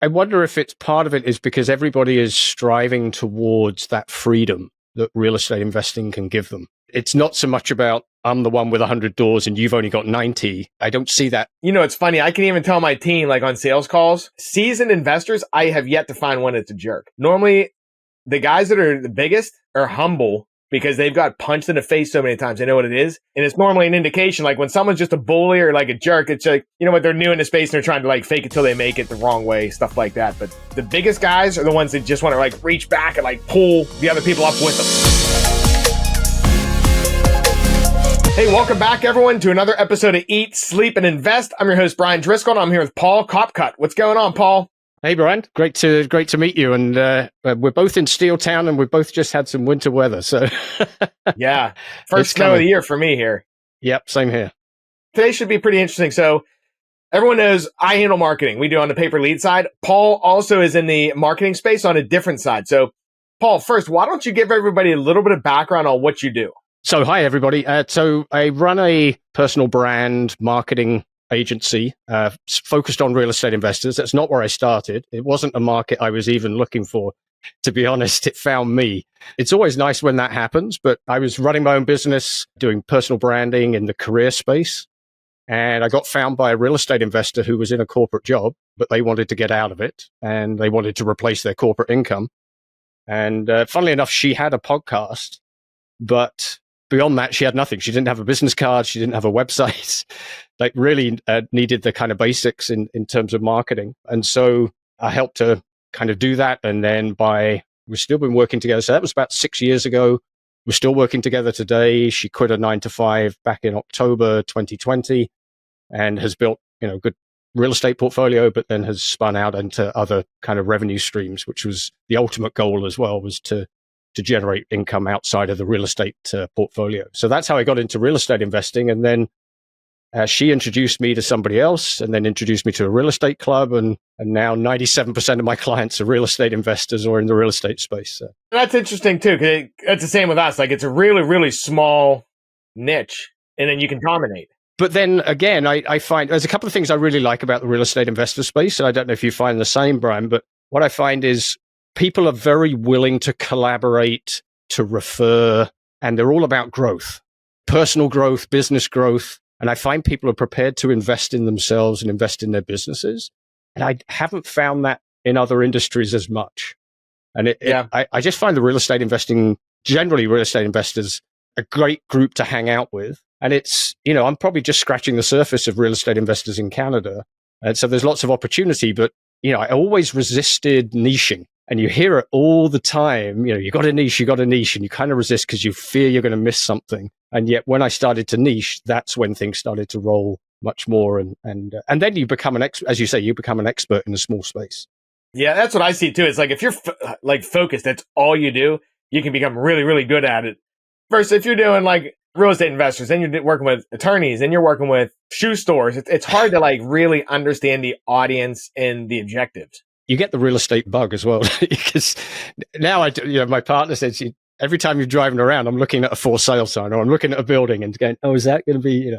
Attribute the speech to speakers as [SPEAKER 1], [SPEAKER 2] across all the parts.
[SPEAKER 1] I wonder if it's part of it is because everybody is striving towards that freedom that real estate investing can give them. It's not so much about I'm the one with 100 doors and you've only got 90. I don't see that.
[SPEAKER 2] You know, it's funny. I can even tell my team, like on sales calls, seasoned investors, I have yet to find one that's a jerk. Normally, the guys that are the biggest are humble because they've got punched in the face so many times. They know what it is. And it's normally an indication, like when someone's just a bully or like a jerk, it's like, you know what, they're new in the space and they're trying to like fake it till they make it the wrong way, stuff like that. But the biggest guys are the ones that just want to like reach back and like pull the other people up with them. Hey, welcome back, everyone, to another episode of Eat, Sleep, and Invest. I'm your host, Brian Driscoll, and I'm here with Paul Copcutt. What's going on, Paul?
[SPEAKER 1] Hey, Brian. Great to meet you. And we're both in Steel Town, and we've both just had some winter weather. So
[SPEAKER 2] yeah, first snow of the year for me here.
[SPEAKER 1] Yep, same here.
[SPEAKER 2] Today should be pretty interesting. So everyone knows I handle marketing. We do on the pay-per lead side. Paul also is in the marketing space on a different side. So, Paul, first, why don't you give everybody a little bit of background on what you do?
[SPEAKER 1] So, hi, everybody. So I run a personal brand marketing agency focused on real estate investors. That's not where I started. It wasn't a market I was even looking for. To be honest, it found me. It's always nice when that happens, but I was running my own business, doing personal branding in the career space. And I got found by a real estate investor who was in a corporate job, but they wanted to get out of it and they wanted to replace their corporate income. And funnily enough, she had a podcast, but beyond that, she had nothing. She didn't have a business card. She didn't have a website. Like really needed the kind of basics in terms of marketing. And so I helped her kind of do that. And then we've still been working together. So that was about 6 years ago. We're still working together today. She quit a 9-to-5 back in October 2020 and has built, a good real estate portfolio, but then has spun out into other kind of revenue streams, which was the ultimate goal as well, was to generate income outside of the real estate portfolio. So that's how I got into real estate investing. And then she introduced me to somebody else and then introduced me to a real estate club. And now 97% of my clients are real estate investors or in the real estate space. So.
[SPEAKER 2] That's interesting too, because it's the same with us. Like it's a really, really small niche and then you can dominate.
[SPEAKER 1] But then again, I find there's a couple of things I really like about the real estate investor space. And I don't know if you find the same, Brian, but what I find is people are very willing to collaborate, to refer, and they're all about growth, personal growth, business growth. And I find people are prepared to invest in themselves and invest in their businesses. And I haven't found that in other industries as much. And I just find the real estate investing, generally real estate investors, a great group to hang out with. And it's, I'm probably just scratching the surface of real estate investors in Canada. And so there's lots of opportunity, but, I always resisted niching. And you hear it all the time, you got a niche, and you kind of resist because you fear you're going to miss something. And yet when I started to niche, that's when things started to roll much more. And then you become as you say, you become an expert in a small space.
[SPEAKER 2] Yeah, that's what I see too. It's like if you're focused, that's all you do, you can become really, really good at it. Versus if you're doing like real estate investors, then you're working with attorneys, then you're working with shoe stores. It's hard to like really understand the audience and the objectives.
[SPEAKER 1] You get the real estate bug as well, because now my partner says every time you're driving around, I'm looking at a for sale sign or I'm looking at a building and going, oh, is that going to be,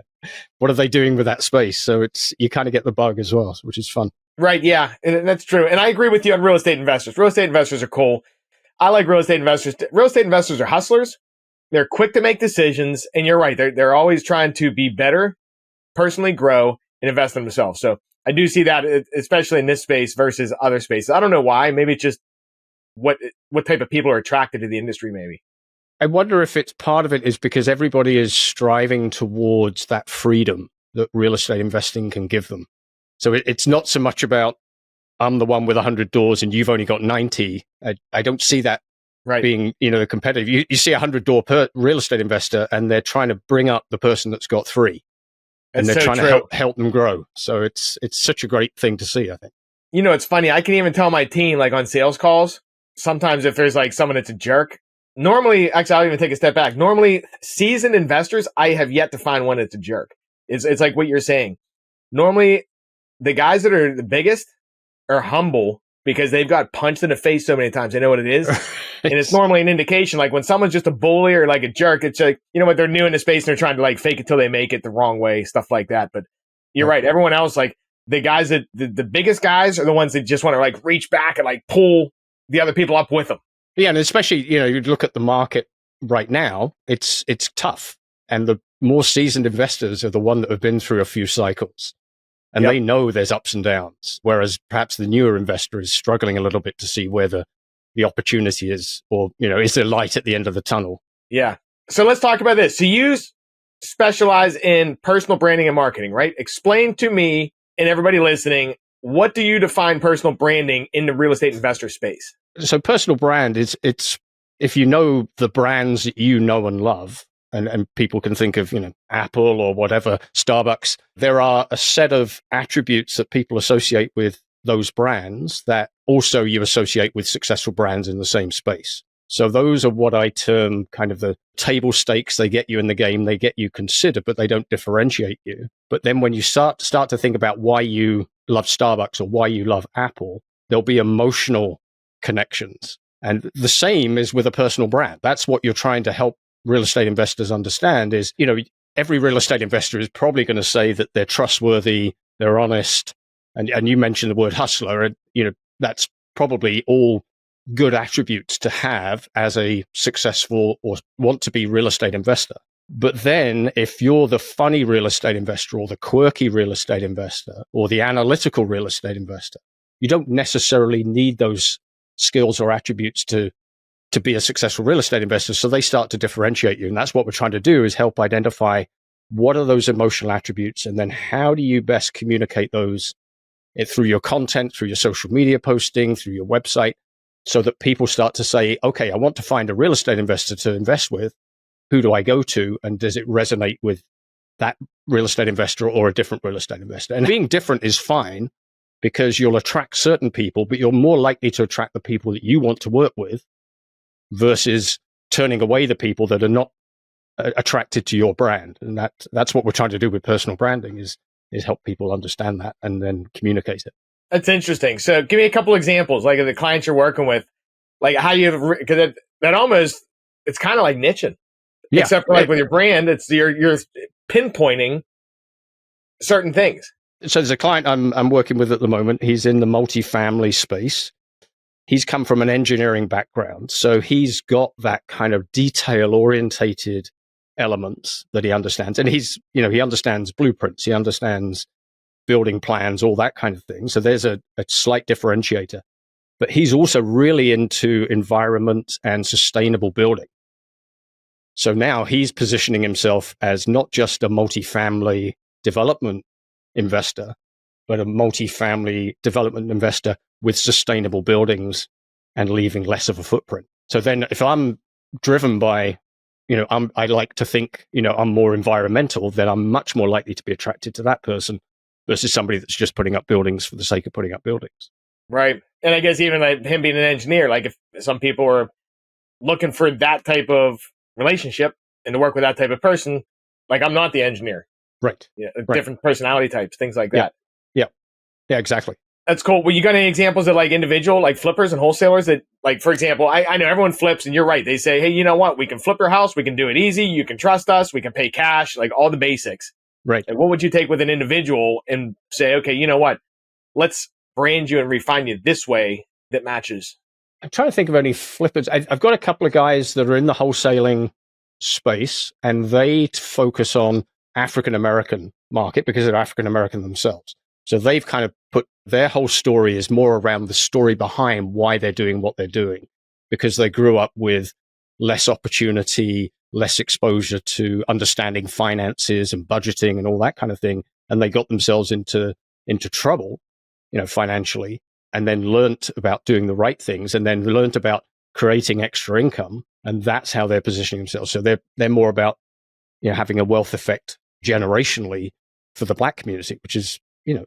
[SPEAKER 1] what are they doing with that space? So you kind of get the bug as well, which is fun.
[SPEAKER 2] Right. Yeah. And that's true. And I agree with you on real estate investors. Real estate investors are cool. I like real estate investors. Real estate investors are hustlers. They're quick to make decisions. And you're right. They're always trying to be better, personally grow, and invest in themselves. So I do see that, especially in this space versus other spaces. I don't know why. Maybe it's just what type of people are attracted to the industry, maybe.
[SPEAKER 1] I wonder if it's part of it is because everybody is striving towards that freedom that real estate investing can give them. So it's not so much about I'm the one with 100 doors and you've only got 90. I don't see that being, competitive. You see a 100-door real estate investor and they're trying to bring up the person that's got 3. And they're trying to help them grow. So it's such a great thing to see, I think.
[SPEAKER 2] It's funny. I can even tell my team, like on sales calls, sometimes if there's like someone that's a jerk, normally, actually, I'll even take a step back. Normally, seasoned investors, I have yet to find one that's a jerk. It's like what you're saying. Normally, the guys that are the biggest are humble because they've got punched in the face so many times. They know what it is. And it's normally an indication, like when someone's just a bully or like a jerk, it's like, they're new in the space and they're trying to like fake it till they make it the wrong way, stuff like that. But you're right. Everyone else, like the guys that the biggest guys are the ones that just want to like reach back and like pull the other people up with them.
[SPEAKER 1] Yeah, and especially, you look at the market right now, it's tough. And the more seasoned investors are the one that have been through a few cycles. And they know there's ups and downs, whereas perhaps the newer investor is struggling a little bit to see where the opportunity is, or, is there light at the end of the tunnel?
[SPEAKER 2] Yeah. So let's talk about this. So you specialize in personal branding and marketing, right? Explain to me and everybody listening, what do you define personal branding in the real estate investor space?
[SPEAKER 1] So personal brand is, it's if you know the brands that you know and love, and people can think of, Apple or whatever, Starbucks, there are a set of attributes that people associate with those brands that also you associate with successful brands in the same space. So those are what I term kind of the table stakes. They get you in the game, they get you considered, but they don't differentiate you. But then when you start to think about why you love Starbucks or why you love Apple, there'll be emotional connections. And the same is with a personal brand. That's what you're trying to help real estate investors understand is, every real estate investor is probably going to say that they're trustworthy, they're honest. And you mentioned the word hustler, and, that's probably all good attributes to have as a successful or want to be real estate investor. But then if you're the funny real estate investor or the quirky real estate investor or the analytical real estate investor, you don't necessarily need those skills or attributes to be a successful real estate investor. So they start to differentiate you. And that's what we're trying to do, is help identify what are those emotional attributes, and then how do you best communicate those through your content, through your social media posting, through your website, so that people start to say, okay, I want to find a real estate investor to invest with. Who do I go to? And does it resonate with that real estate investor or a different real estate investor? And being different is fine, because you'll attract certain people, but you're more likely to attract the people that you want to work with versus turning away the people that are not attracted to your brand. And that's what we're trying to do with personal branding, is help people understand that and then communicate it.
[SPEAKER 2] That's interesting. So give me a couple examples, like of the clients you're working with, like how you, because that almost, it's kind of like niching, except for like with your brand, it's you're pinpointing certain things.
[SPEAKER 1] So there's a client I'm working with at the moment. He's in the multifamily space. He's come from an engineering background, so he's got that kind of detail-orientated elements that he understands. And he understands blueprints, he understands building plans, all that kind of thing. So there's a slight differentiator. But he's also really into environment and sustainable building. So now he's positioning himself as not just a multifamily development investor, but a multifamily development investor with sustainable buildings and leaving less of a footprint. So then if I'm driven by, I like to think, I'm more environmental, then I'm much more likely to be attracted to that person versus somebody that's just putting up buildings for the sake of putting up buildings.
[SPEAKER 2] Right. And I guess even like him being an engineer, like if some people are looking for that type of relationship and to work with that type of person, like I'm not the engineer.
[SPEAKER 1] Right.
[SPEAKER 2] Yeah. Different personality types, things like that.
[SPEAKER 1] Yeah, exactly.
[SPEAKER 2] That's cool. Well, you got any examples of like individual, like flippers and wholesalers that, like, for example, I know everyone flips, and you're right. They say, hey, you know what? We can flip your house. We can do it easy. You can trust us. We can pay cash, like all the basics.
[SPEAKER 1] Right.
[SPEAKER 2] And what would you take with an individual and say, okay, you know what? Let's brand you and refine you this way that matches.
[SPEAKER 1] I'm trying to think of any flippers. I've got a couple of guys that are in the wholesaling space, and they focus on African-American market because they're African-American themselves. So they've kind of put their whole story is more around the story behind why they're doing what they're doing, because they grew up with less opportunity, less exposure to understanding finances and budgeting and all that kind of thing. And they got themselves into trouble, financially, and then learnt about doing the right things, and then learnt about creating extra income. And that's how they're positioning themselves. So they're more about, having a wealth effect generationally for the Black community, which is,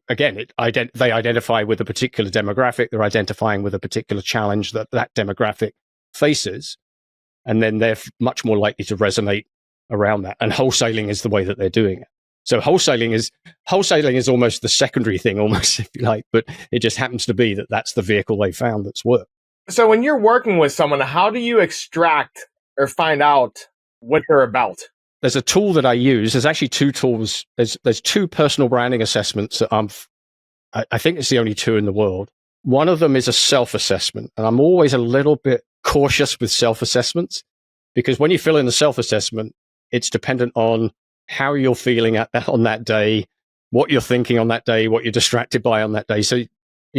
[SPEAKER 1] again, they identify with a particular demographic. They're identifying with a particular challenge that demographic faces. And then they're much more likely to resonate around that. And wholesaling is the way that they're doing it. So wholesaling is almost the secondary thing, almost, if you like, but it just happens to be that that's the vehicle they found that's worked.
[SPEAKER 2] So when you're working with someone, how do you extract or find out what they're about?
[SPEAKER 1] There's a tool that I use. There's actually two tools. There's two personal branding assessments that I think it's the only two in the world. One of them is a self-assessment. And I'm always a little bit cautious with self-assessments because when you fill in the self-assessment, it's dependent on how you're feeling on that day, what you're thinking on that day, what you're distracted by on that day. So,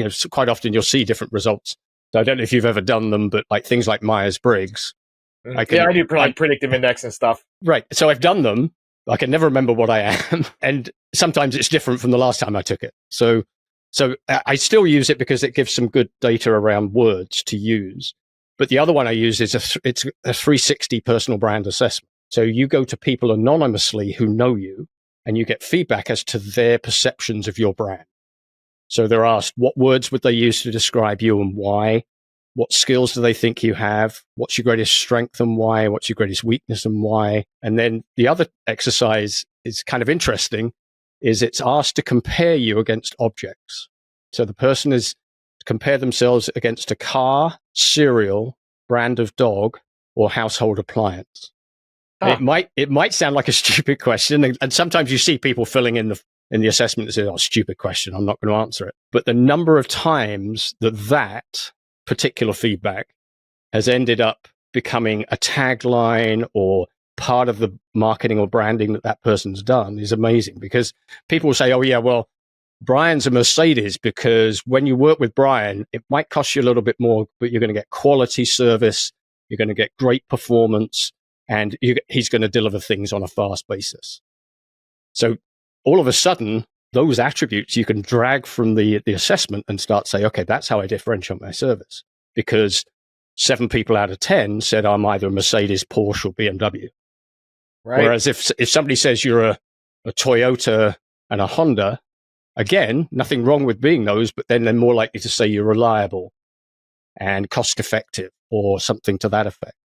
[SPEAKER 1] so quite often you'll see different results. So I don't know if you've ever done them, but like things like Myers-Briggs.
[SPEAKER 2] I do predictive index and stuff.
[SPEAKER 1] Right. So I've done them. I can never remember what I am. And sometimes it's different from the last time I took it. So I still use it because it gives some good data around words to use. But the other one I use is it's a 360 personal brand assessment. So you go to people anonymously who know you and you get feedback as to their perceptions of your brand. So they're asked, what words would they use to describe you and why? What skills do they think you have? What's your greatest strength and why? What's your greatest weakness and why? And then the other exercise is kind of interesting, is it's asked to compare you against objects. So the person is to compare themselves against a car, cereal, brand of dog, or household appliance. Huh. It might sound like a stupid question, and sometimes you see people filling in the assessment that say, "Oh, stupid question, I'm not going to answer it." But the number of times that particular feedback has ended up becoming a tagline or part of the marketing or branding that person's done is amazing, because people will say, "Oh yeah, well, Brian's a Mercedes because when you work with Brian, it might cost you a little bit more, but you're going to get quality service, you're going to get great performance, and he's going to deliver things on a fast basis." So all of a sudden, those attributes you can drag from the assessment and start say, okay, that's how I differentiate my service. Because 7 people out of 10 said I'm either a Mercedes, Porsche, or BMW. Right. Whereas if somebody says you're a Toyota and a Honda, again, nothing wrong with being those, but then they're more likely to say you're reliable and cost effective or something to that effect.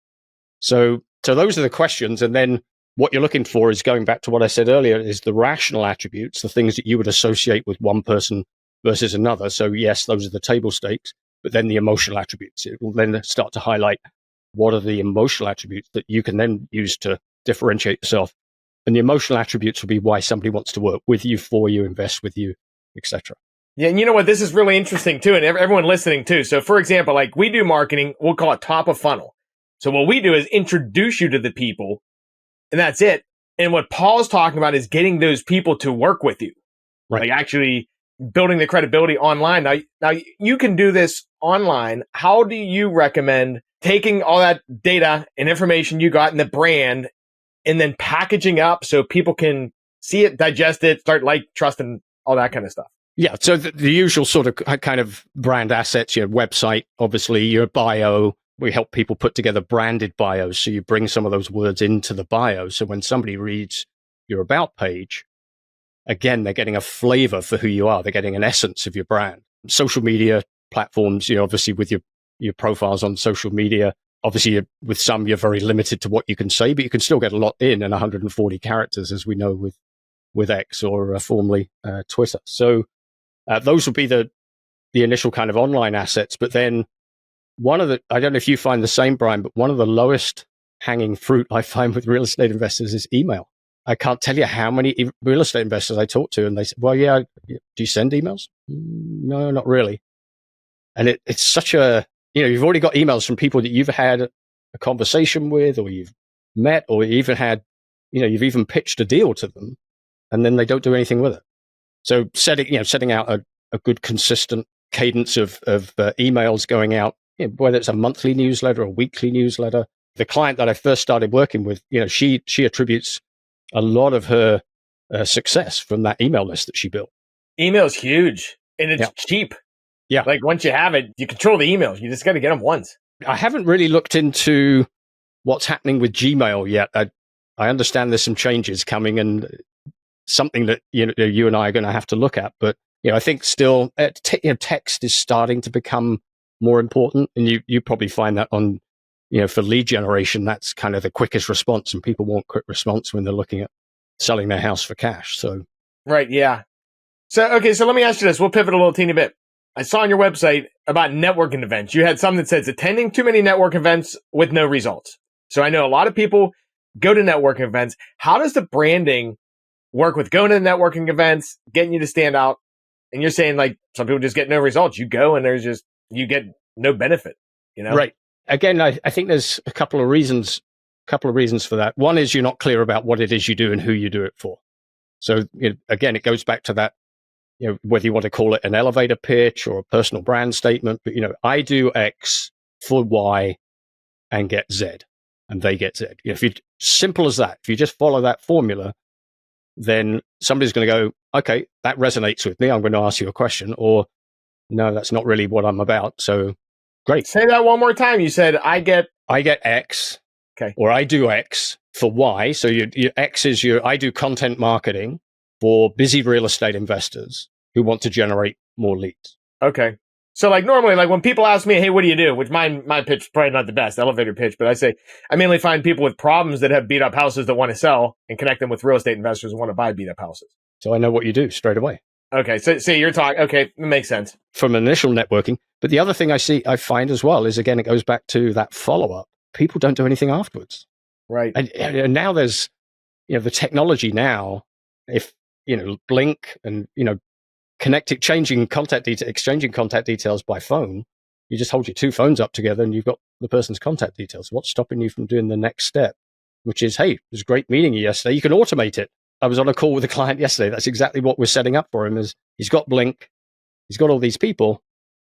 [SPEAKER 1] So those are the questions. And then what you're looking for is, going back to what I said earlier, is the rational attributes, the things that you would associate with one person versus another. So yes, those are the table stakes, but then the emotional attributes. It will then start to highlight what are the emotional attributes that you can then use to differentiate yourself. And the emotional attributes will be why somebody wants to work with you, for you, invest with you, etc.
[SPEAKER 2] Yeah, and you know what? This is really interesting too, and everyone listening too. So for example, like we do marketing, we'll call it top of funnel. So what we do is introduce you to the people, and that's it. And what Paul's talking about is getting those people to work with you. Right. Like actually building the credibility online. Now you can do this online. How do you recommend taking all that data and information you got in the brand and then packaging up so people can see it, digest it, start trusting, all that kind of stuff?
[SPEAKER 1] Yeah. So the usual sort of kind of brand assets, your website, obviously your bio. We help people put together branded bios. So you bring some of those words into the bio. So when somebody reads your about page, again, they're getting a flavor for who you are. They're getting an essence of your brand. Social media platforms, obviously with your profiles on social media, obviously with some, you're very limited to what you can say, but you can still get a lot in 140 characters, as we know with X or formerly Twitter. So those would be the initial kind of online assets. But then I don't know if you find the same, Brian, but one of the lowest hanging fruit I find with real estate investors is email. I can't tell you how many real estate investors I talk to, and they say, well, yeah, do you send emails? No, not really. And it's such you've already got emails from people that you've had a conversation with, or you've met, or you even had, you've even pitched a deal to them, and then they don't do anything with it. So setting out a good consistent cadence of emails going out, whether it's a monthly newsletter or a weekly newsletter. The client that I first started working with, she attributes a lot of her success from that email list that she built.
[SPEAKER 2] Email's huge, and it's cheap.
[SPEAKER 1] Yeah.
[SPEAKER 2] Like once you have it, you control the emails. You just got to get them once.
[SPEAKER 1] I haven't really looked into what's happening with Gmail yet. I understand there's some changes coming, and something that you and I are going to have to look at. But I think still text is starting to become more important, and you probably find that on for lead generation, that's kind of the quickest response, and people want quick response when they're looking at selling their house for cash. So
[SPEAKER 2] right, yeah. So let me ask you this. We'll pivot a little teeny bit. I saw on your website about networking events. You had something that says attending too many network events with no results. So I know a lot of people go to networking events. How does the branding work with going to the networking events, getting you to stand out? And you're saying like some people just get no results. You go and you get no benefit, you know?
[SPEAKER 1] Right. Again, I think there's a couple of reasons for that. One is you're not clear about what it is you do and who you do it for. So again, it goes back to that, whether you want to call it an elevator pitch or a personal brand statement, but I do X for Y and get Z, and they get Z. If you simple as that, if you just follow that formula, then somebody's going to go, okay, that resonates with me. I'm going to ask you a question, or no, that's not really what I'm about. So great.
[SPEAKER 2] Say that one more time. You said I get
[SPEAKER 1] X, okay, or I do X for Y. So your X is I do content marketing for busy real estate investors who want to generate more leads.
[SPEAKER 2] Okay. So like normally, like when people ask me, hey, what do you do? Which my pitch is probably not the best elevator pitch, but I say I mainly find people with problems that have beat up houses that want to sell and connect them with real estate investors who want to buy beat up houses.
[SPEAKER 1] So I know what you do straight away.
[SPEAKER 2] Okay. So you're talking, okay, it makes sense.
[SPEAKER 1] From initial networking. But the other thing I find as well is, again, it goes back to that follow-up. People don't do anything afterwards.
[SPEAKER 2] Right.
[SPEAKER 1] And now there's, the technology now, if, Blink and, exchanging contact details by phone, you just hold your two phones up together and you've got the person's contact details. What's stopping you from doing the next step, which is, hey, it was great meeting you yesterday. You can automate it. I was on a call with a client yesterday. That's exactly what we're setting up for him. Is he's got Blink, he's got all these people,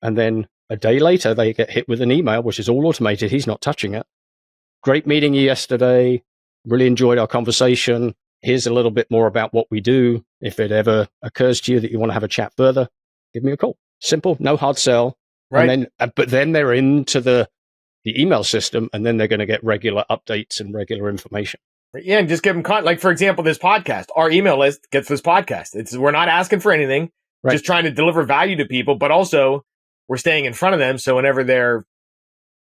[SPEAKER 1] and then a day later they get hit with an email, which is all automated. He's not touching it. Great meeting you yesterday. Really enjoyed our conversation. Here's a little bit more about what we do. If it ever occurs to you that you want to have a chat further, give me a call. Simple, no hard sell.
[SPEAKER 2] Right.
[SPEAKER 1] And then, but then they're into the email system, and then they're going to get regular updates and regular information.
[SPEAKER 2] Yeah, and just give them like for example, this podcast. Our email list gets this podcast. We're not asking for anything, right. Just trying to deliver value to people, but also we're staying in front of them. So whenever they're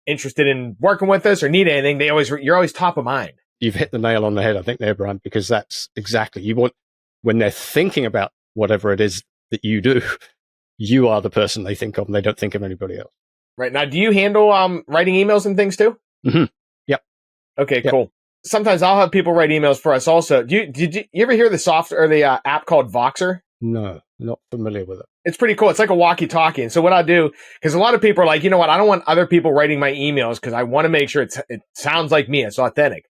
[SPEAKER 2] interested in working with us or need anything, you're always top of mind.
[SPEAKER 1] You've hit the nail on the head, I think, there, Brian, because that's exactly you want when they're thinking about whatever it is that you do. You are the person they think of, and they don't think of anybody else.
[SPEAKER 2] Right. Now, do you handle writing emails and things too?
[SPEAKER 1] Mm-hmm. Yep.
[SPEAKER 2] Okay, yep. Cool. Sometimes I'll have people write emails for us also. Did you ever hear the software or the app called Voxer?
[SPEAKER 1] No, not familiar with it.
[SPEAKER 2] It's pretty cool. It's like a walkie-talkie. And so what I do, because a lot of people are like, you know what, I don't want other people writing my emails because I want to make sure it sounds like me. It's authentic.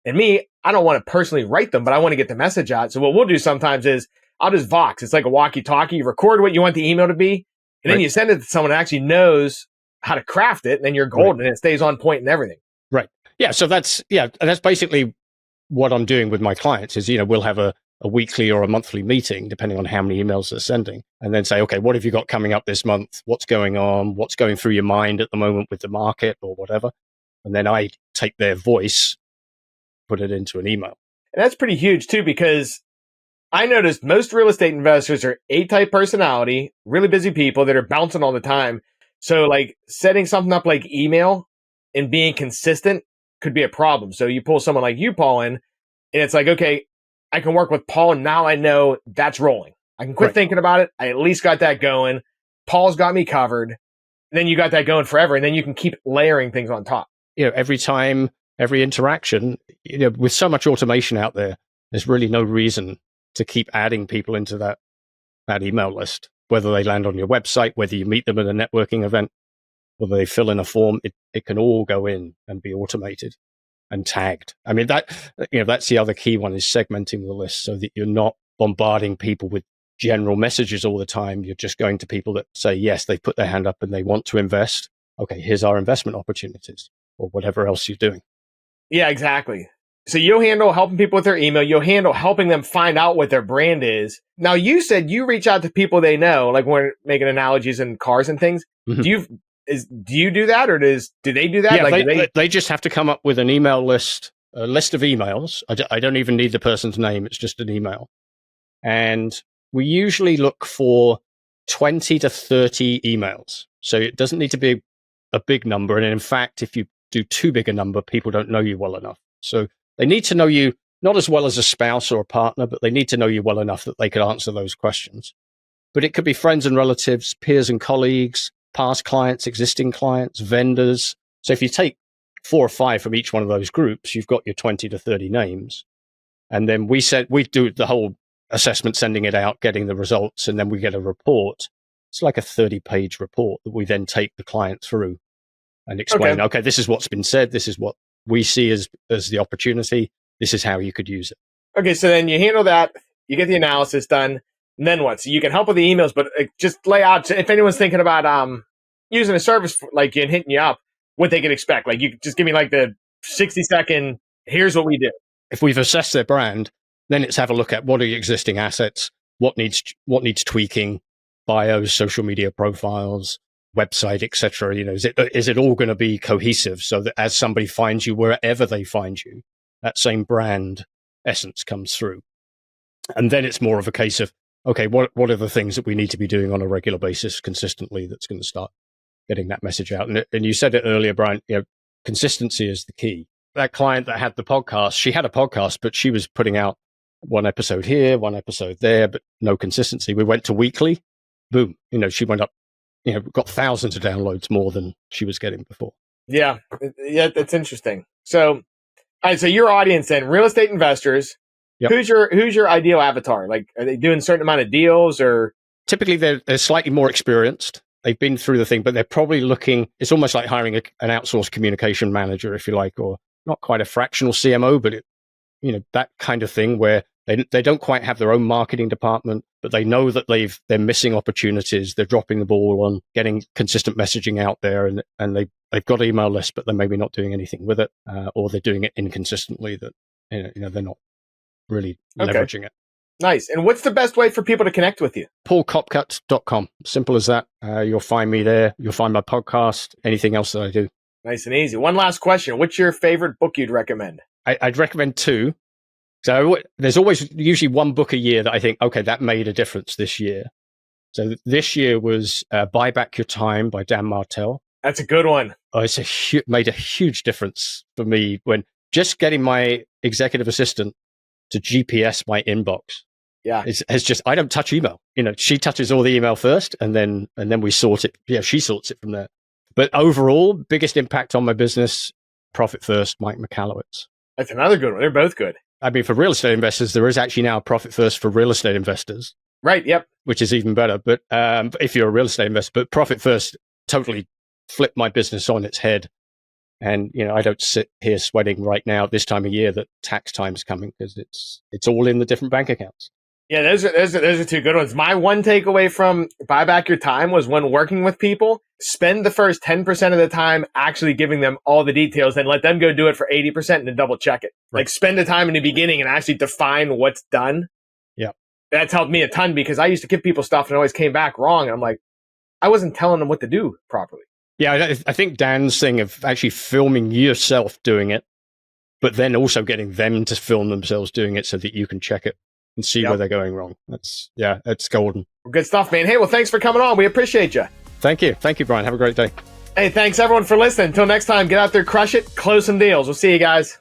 [SPEAKER 2] And me, I don't want to personally write them, but I want to get the message out. So what we'll do sometimes is I'll just Vox. It's like a walkie-talkie. You record what you want the email to be, and then you send it to someone who actually knows how to craft it, and then you're golden, and it stays on point and everything.
[SPEAKER 1] Right. Yeah. So that's basically what I'm doing with my clients is, we'll have a weekly or a monthly meeting, depending on how many emails they're sending, and then say, okay, what have you got coming up this month? What's going on? What's going through your mind at the moment with the market or whatever? And then I take their voice, put it into an email.
[SPEAKER 2] And that's pretty huge too, because I noticed most real estate investors are A-type personality, really busy people that are bouncing all the time. So like setting something up like email and being consistent could be a problem. So you pull someone like you, Paul, in, and it's like, okay, I can work with Paul. And now I know that's rolling. I can quit thinking about it. I at least got that going. Paul's got me covered. Then you got that going forever. And then you can keep layering things on top.
[SPEAKER 1] Every time, every interaction, with so much automation out there, there's really no reason to keep adding people into that email list, whether they land on your website, whether you meet them at a networking event, whether they fill in a form, it can all go in and be automated and tagged. I mean, that's the other key one is segmenting the list so that you're not bombarding people with general messages all the time. You're just going to people that say, yes, they put their hand up and they want to invest. Okay, here's our investment opportunities or whatever else you're doing.
[SPEAKER 2] Yeah, exactly. So you'll handle helping people with their email. You'll handle helping them find out what their brand is. Now, you said you reach out to people they know, like when we're making analogies in cars and things. Mm-hmm. Do you do that, or do they do that?
[SPEAKER 1] Yeah,
[SPEAKER 2] like,
[SPEAKER 1] they just have to come up with an email list, a list of emails. I don't even need the person's name. It's just an email. And we usually look for 20 to 30 emails. So it doesn't need to be a big number. And in fact, if you do too big a number, people don't know you well enough. So they need to know you not as well as a spouse or a partner, but they need to know you well enough that they could answer those questions. But it could be friends and relatives, peers and colleagues, past clients, existing clients, vendors. So if you take 4 or 5 from each one of those groups, you've got your 20 to 30 names. And then we do the whole assessment, sending it out, getting the results, and then we get a report. It's like a 30-page report that we then take the client through and explain, okay, this is what's been said. This is what we see as the opportunity. This is how you could use it.
[SPEAKER 2] Okay, so then you handle that, you get the analysis done, and then what? So you can help with the emails, but just lay out, if anyone's thinking about using a service like you and hitting you up, what they can expect. Like, you just give me like the 60-second, here's what we do.
[SPEAKER 1] If we've assessed their brand, then it's have a look at what are your existing assets, what needs tweaking, bios, social media profiles, website, etc. Is it all going to be cohesive so that as somebody finds you wherever they find you, that same brand essence comes through? And then it's more of a case of, okay, what are the things that we need to be doing on a regular basis consistently that's going to start getting that message out? And you said it earlier, Brian, consistency is the key. That client that had the podcast, she had a podcast, but she was putting out one episode here, one episode there, but no consistency. We went to weekly, boom, she went up, got thousands of downloads more than she was getting before.
[SPEAKER 2] Yeah, that's interesting. So, all right, so your audience then, real estate investors. Yep. Who's your ideal avatar? Like, are they doing a certain amount of deals, or
[SPEAKER 1] typically they're slightly more experienced? They've been through the thing, but they're probably looking. It's almost like hiring an outsourced communication manager, if you like, or not quite a fractional CMO, but that kind of thing where they don't quite have their own marketing department, but they know that they're missing opportunities. They're dropping the ball on getting consistent messaging out there, and they've got an email list, but they're maybe not doing anything with it, or they're doing it inconsistently. That they're not really leveraging it.
[SPEAKER 2] Nice. And what's the best way for people to connect with you?
[SPEAKER 1] PaulCopcutt.com. Simple as that. You'll find me there. You'll find my podcast, anything else that I do.
[SPEAKER 2] Nice and easy. One last question. What's your favorite book you'd recommend?
[SPEAKER 1] I'd recommend two. So there's usually one book a year that I think, okay, that made a difference this year. So this year was Buy Back Your Time by Dan Martell.
[SPEAKER 2] That's a good one.
[SPEAKER 1] Oh, made a huge difference for me when just getting my executive assistant to GPS my inbox.
[SPEAKER 2] Yeah.
[SPEAKER 1] Has just, I don't touch email. She touches all the email first and then we sort it. Yeah, she sorts it from there. But overall, biggest impact on my business, Profit First, Mike Michalowicz.
[SPEAKER 2] That's another good one. They're both good.
[SPEAKER 1] I mean, for real estate investors, there is actually now Profit First for real estate investors.
[SPEAKER 2] Right. Yep. Which
[SPEAKER 1] is even better. But if you're a real estate investor, but Profit First totally flipped my business on its head. And, I don't sit here sweating right now at this time of year that tax time's coming because it's all in the different bank accounts.
[SPEAKER 2] Yeah, those are two good ones. My one takeaway from Buy Back Your Time was when working with people, spend the first 10% of the time actually giving them all the details and let them go do it for 80% and then double check it. Right. Like, spend the time in the beginning and actually define what's done.
[SPEAKER 1] Yeah.
[SPEAKER 2] That's helped me a ton because I used to give people stuff and it always came back wrong. And I'm like, I wasn't telling them what to do properly.
[SPEAKER 1] Yeah, I think Dan's thing of actually filming yourself doing it, but then also getting them to film themselves doing it so that you can check it and see where they're going wrong. That's golden.
[SPEAKER 2] Good stuff, man. Hey, well, thanks for coming on. We appreciate you.
[SPEAKER 1] Thank you. Thank you, Brian. Have a great day.
[SPEAKER 2] Hey, thanks everyone for listening. Until next time, get out there, crush it, close some deals. We'll see you guys.